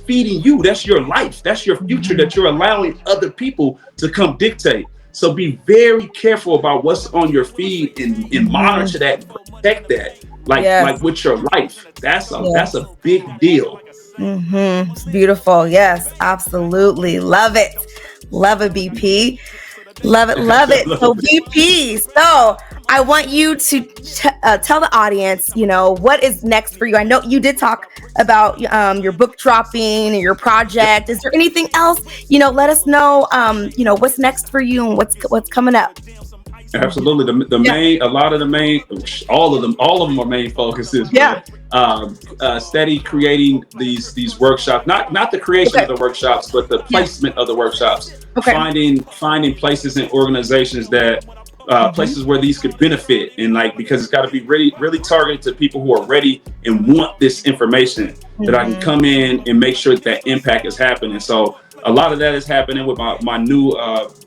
feeding you. That's your life. That's your future that you're allowing other people to come dictate. So be very careful about what's on your feed and monitor that, protect that, like with your life. That's a big deal. It's beautiful. Yes, absolutely. Love it. Love it, BP. Love it. So BP, so I want you to tell the audience, what is next for you. I know you did talk about your book dropping and your project. Is there anything else? Let us know, what's next for you and what's coming up. Absolutely. All of them are main focuses. Steady creating these workshops, not the creation of the workshops, but the placement of the workshops. Finding places and organizations that places where these could benefit, and because it's got to be really, really targeted to people who are ready and want this information, that I can come in and make sure that impact is happening. So a lot of that is happening with my new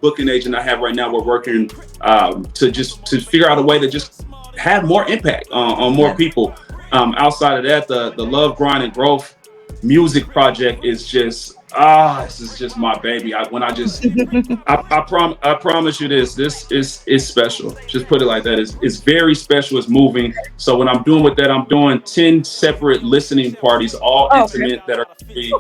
booking agent I have right now. We're working to figure out a way to just have more impact on more people. Outside of that, the Love, Grind, and Growth music project is just this is just my baby. I promise you this is special. Just put it like that. It's very special. It's moving. So what I'm doing with that, I'm doing 10 separate listening parties, all intimate, that are free.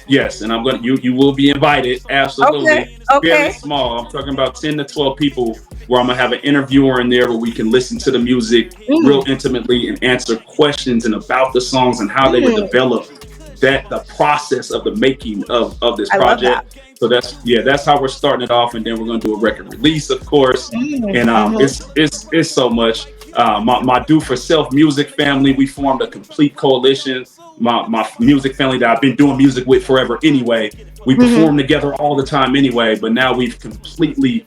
Yes, and you will be invited. Absolutely. Very small. I'm talking about 10 to 12 people, where I'm gonna have an interviewer in there where we can listen to the music real intimately and answer questions and about the songs and how they were developed. The process of the making of this project. So that's how we're starting it off, and then we're going to do a record release, of course. And it's so much. My Do for Self music family, we formed a complete coalition. My music family that I've been doing music with forever anyway. We perform together all the time anyway, but now we've completely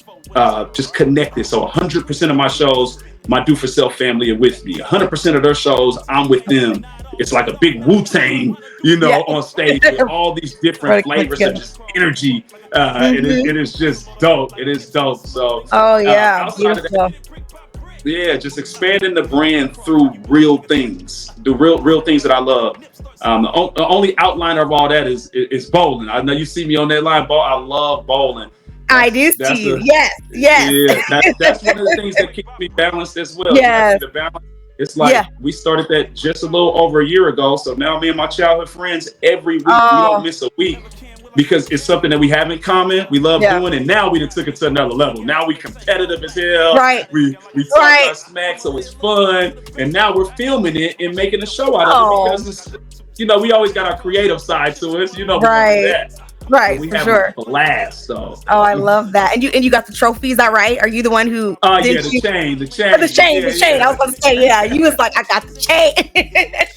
just connected. So 100% of my shows, my Do for Self family are with me. 100% of their shows, I'm with them. It's like a big Wu-Tang, on stage with all these different flavors of just energy. It is just dope. It is dope. So, beautiful. Just expanding the brand through real things, the real things that I love. The only outliner of all that is bowling. I know you see me on that line, I love bowling. I do That's see you. a Yes. Yes. yeah. That's one of the things that keeps me balanced as well. You asked Yes. me to balance. It's Yeah. like we started that just a little over a year ago. So now me and my childhood friends every week we don't Oh, miss a week because it's something that we have in common. We love yeah. doing, and now we done took it to another level. Now we competitive as hell. Right. We talk Right. our smack, so it's fun. And now we're filming it and making a show out of it Oh, because it's we always got our creative side to us. We want to do right. that. So Right. we For having sure. a blast. So Oh, I love that. And you got the trophy, is that right? Are you the one who yeah, didn't the you? chain, the Oh, the chain. chain, Yeah, the chain. I was yeah. gonna say, yeah. You was like, I got the chain.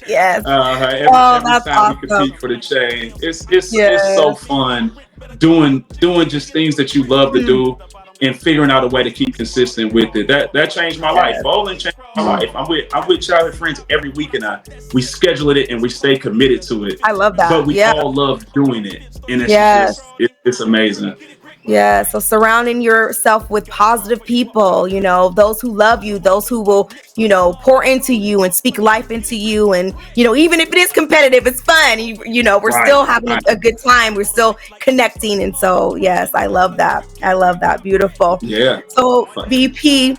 Yes. Oh, Every that's time we awesome. compete for the chain, it's so Yes. fun doing just things that you love to Mm, do and figuring out a way to keep consistent with it. That changed my life. yes. Bowling changed my Mm, life. I'm with childhood friends every week, and we schedule it and we stay committed to it. I love that. But we Yeah. all love doing it, and Yes. it's amazing. Yeah, so surrounding yourself with positive people, those who love you, those who will, pour into you and speak life into you. And, even if it is competitive, it's fun. We're Right, still having right. a good time. We're still connecting. And so, yes, I love that. I love that. Beautiful. Yeah. So, BP,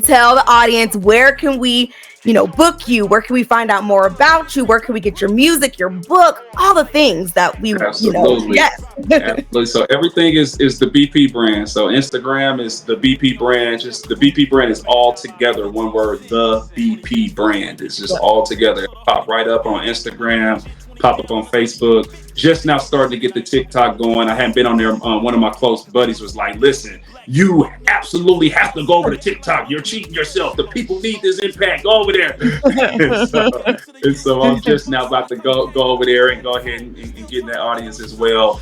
tell the audience, where can we book you, where can we find out more about you, where can we get your music, your book, all the things that we Absolutely. yes. Absolutely. So everything is the BP brand. So Instagram is the BP brand. Just the BP brand is all together. One word, the BP brand. It's just all together. It pop right up on Instagram, pop up on Facebook. Just now starting to get the TikTok going. I hadn't been on there. One of my close buddies was like, listen, you absolutely have to go over to TikTok. You're cheating yourself. The people need this impact. Go over there. and so I'm just now about to go over there and go ahead and get in that audience as well.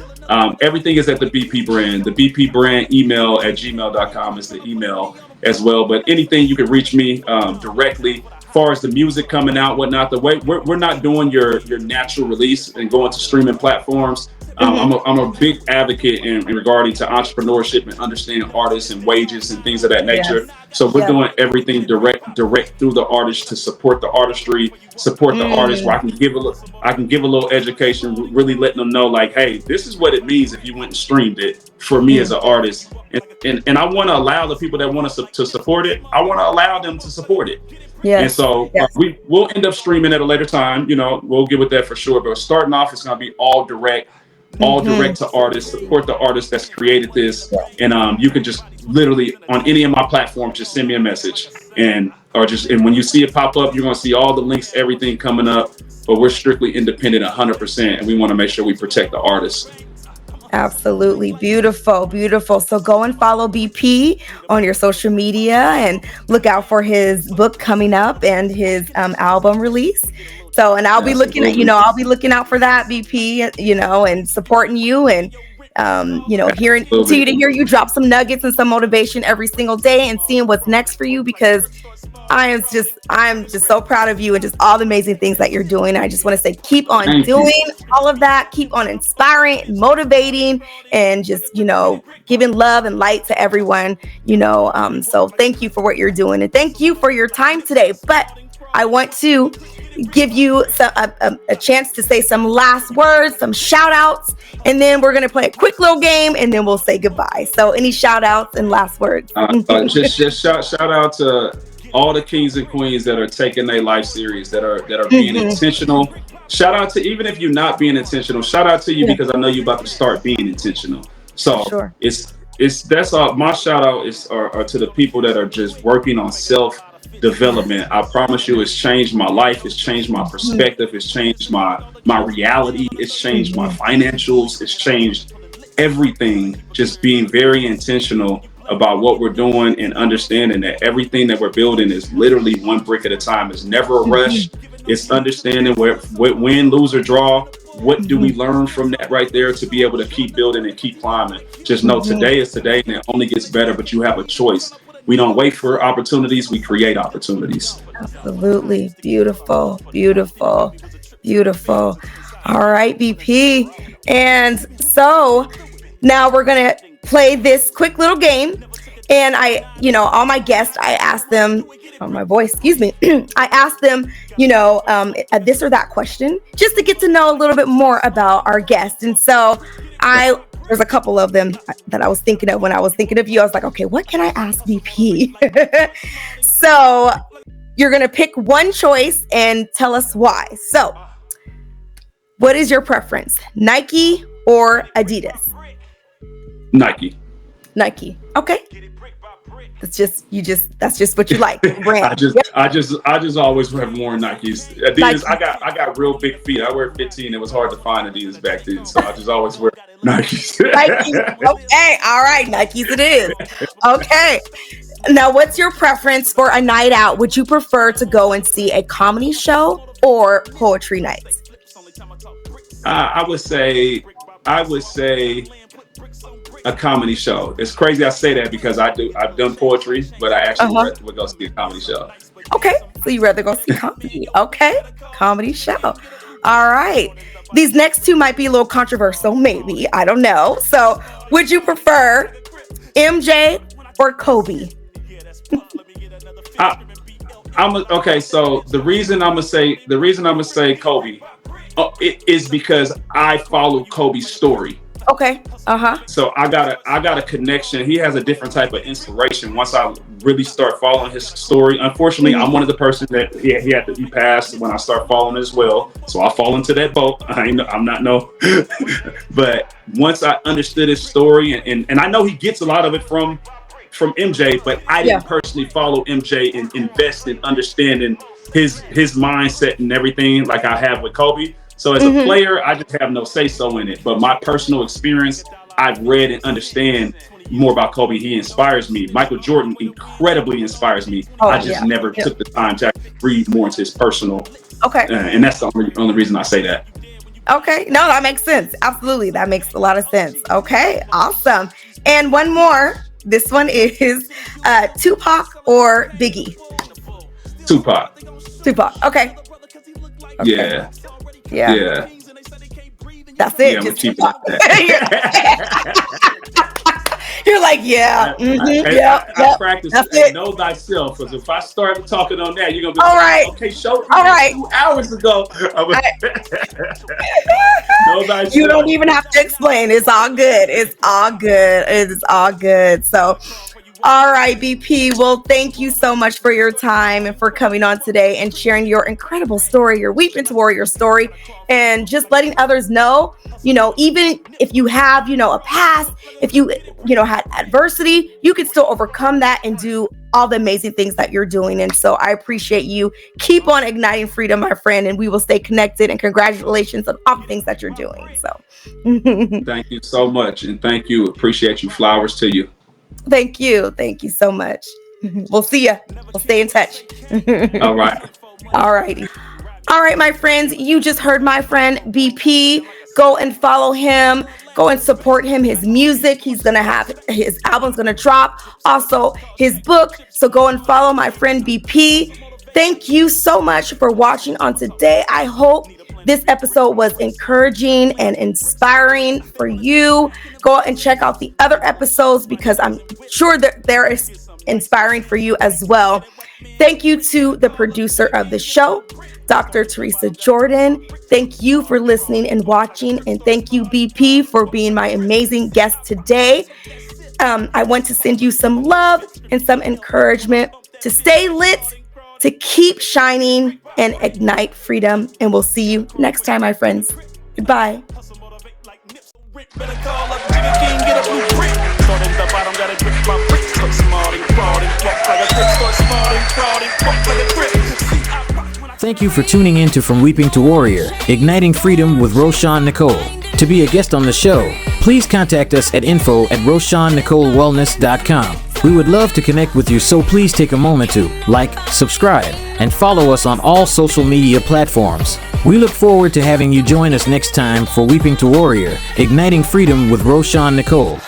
Everything is at the BP brand. The BP brand email at gmail.com is the email as well. But anything you can reach me directly. As far as the music coming out, whatnot, the way we're not doing your natural release and going to streaming platforms. Mhm. I'm a big advocate in regarding to entrepreneurship and understanding artists and wages and things of that nature. Yes. So we're Yes. doing everything direct through the artist to support the artistry, support the artist. Where Mm, I can give a little education, really letting them know like, hey, this is what it means if you went and streamed it for me as mm. an artist. And I want to allow the people that want us to support it. I want to allow them to support it. And Yes. so Yes. we'll end up streaming at a later time. We'll get with that for sure. But starting off, it's going to be all Hmm. direct to artists. Support the artist that's created this, Yeah. and you can just literally on any of my platforms just send me a message, and when you see it pop up, you're going to see all the links, everything coming up. But we're strictly independent, 100%, and we want to make sure we protect the artists. Absolutely. Beautiful. Beautiful. So go and follow BP on your social media and look out for his book coming up and his album release. So, and I'll be looking at, Absolutely, I'll be looking out for that, BP, and supporting you and, continue absolutely. to hear you drop some nuggets and some motivation every single day and seeing what's next for you, because I'm just so proud of you and just all the amazing things that you're doing. I just want to say, keep on Thank you. doing all of that, keep on inspiring, motivating, and just, giving love and light to everyone, so thank you for what you're doing and thank you for your time today. But I want to give you a chance to say some last words, some shout outs, and then we're going to play a quick little game and then we'll say goodbye. So any shout outs and last words? Just shout out to all the kings and queens that are taking their life serious, that are being Mhm. intentional. Shout out to, even if you're not being intentional, shout out to you Yeah, because I know you're about to start being intentional. for So sure. it's that's all. My shout out are to the people that are just working on self Yes. development. I promise you, it's changed my life. It's changed my Mhm. perspective. It's changed my reality. It's changed my Mhm. financials. It's changed everything. Just being very intentional about what we're doing and understanding that everything that we're building is literally one brick at a time. It's never a Mhm. rush. It's understanding where win, lose, or draw. What do we Mhm. learn from that right there to be able to keep building and keep climbing? Just know Mhm. today is today and it only gets better, but you have a choice. We don't wait for opportunities, we create opportunities. Absolutely. Beautiful. Beautiful. Beautiful. All right, BP. And so now we're going to play this quick little game. And all my guests, I asked them, on my voice, excuse me, I asked them, a this or that question just to get to know a little bit more about our guest. And so I there's a couple of them that I was thinking of when I was thinking of you. I was like, okay, what can I ask BP? So you're going to pick one choice and tell us why. So what is your preference? Nike or Adidas? Nike. Nike. Okay. That's just what you like. Brand. I just always have worn Nikes. Adidas, Nike. I got real big feet. I wear 15. It was hard to find Adidas back then, so I just always wear Nikes. Nikes. Okay, all right, Nikes it is. Okay. Now, what's your preference for a night out? Would you prefer to go and see a comedy show or poetry nights? I would say a comedy show. It's crazy I say that because I've done poetry, but I actually would go see a comedy show. Okay, so you rather go see comedy. Okay, comedy show. All right. These next two might be a little controversial, maybe. I don't know. So would you prefer MJ or Kobe? Okay, so the reason I'm gonna say Kobe it is because I followed Kobe's story. Okay. So I got a connection. He has a different type of inspiration once I really start following his story. Unfortunately, I'm one of the person that he had to be passed when I start following as well. So I fall into that boat. I'm not no. But once I understood his story, and I know he gets a lot of it from MJ, but I didn't personally follow MJ and invest in understanding his mindset and everything like I have with Kobe. So as a player, I just have no say so in it. But my personal experience, I've read and understand more about Kobe. He inspires me. Michael Jordan incredibly inspires me. I just never took the time to read more into his personal. Okay. And that's the only reason I say that. Okay. No, that makes sense. Absolutely. That makes a lot of sense. Okay. Awesome. And one more. This one is Tupac or Biggie? Tupac. Okay. Yeah. That's it. Yeah, just keep it like that. You're like, I practice know thyself, because if I start talking on that, you're gonna be all right. Okay, show me all right. 2 hours ago. Know thyself. You don't even have to explain. It's all good. It's all good. So, all right, BP. Well, thank you so much for your time and for coming on today and sharing your incredible story, your Weeping to Warrior story, and just letting others know, even if you have, a past, if you had adversity, you can still overcome that and do all the amazing things that you're doing. And so I appreciate you. Keep on igniting freedom, my friend, and we will stay connected. And congratulations on all the things that you're doing. So thank you so much. And thank you. Appreciate you. Flowers to you. Thank you. Thank you so much. We'll see ya. We'll stay in touch. All right. All righty. All right, my friends, you just heard my friend BP. Go and follow him. Go and support him. His music, he's going to have his album's going to drop. Also, his book. So go and follow my friend BP. Thank you so much for watching on today. I hope this episode was encouraging and inspiring for you. Go and check out the other episodes because I'm sure that they're inspiring for you as well. Thank you to the producer of the show, Dr. Teresa Jordan. Thank you for listening and watching. And thank you, BP, for being my amazing guest today. I want to send you some love and some encouragement to stay lit, to keep shining and ignite freedom. And we'll see you next time, my friends. Goodbye. Thank you for tuning in to From Weeping to Warrior, Igniting Freedom with Roshawn Nicole. To be a guest on the show, please contact us at info@RoshawnNicoleWellness.com. We would love to connect with you, so please take a moment to like, subscribe, and follow us on all social media platforms. We look forward to having you join us next time for Weeping to Warrior, Igniting Freedom with Roshawn Nicole.